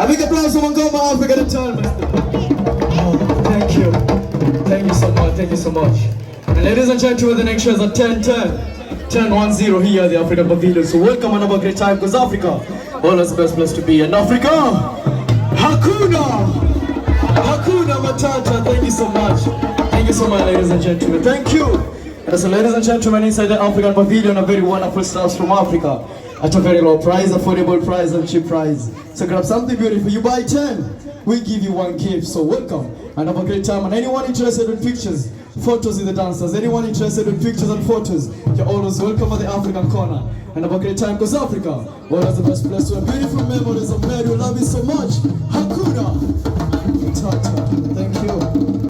A big applause for Mangoma, Africa the turn. Oh, thank you. Thank you so much. Thank you so much. And ladies and gentlemen, the next show is at 10-10 here at the Africa Pavilion. So welcome and have a great time because Africa, always the best place to be. And Africa, Hakuna Matata. Thank you so much. Thank you so much, ladies and gentlemen. Thank you. And so, ladies and gentlemen, inside the African Pavilion, a very wonderful stars from Africa. At a very low price, affordable price and cheap price. So grab something beautiful. You buy 10, we give you 1 gift. So welcome and have a great time. And anyone interested in pictures, photos with the dancers, anyone interested in pictures and photos, you're always welcome at the African corner. And have a great time because Africa, well, that's the best place to have beautiful memories of men who love you so much. Hakuna Matata. Thank you.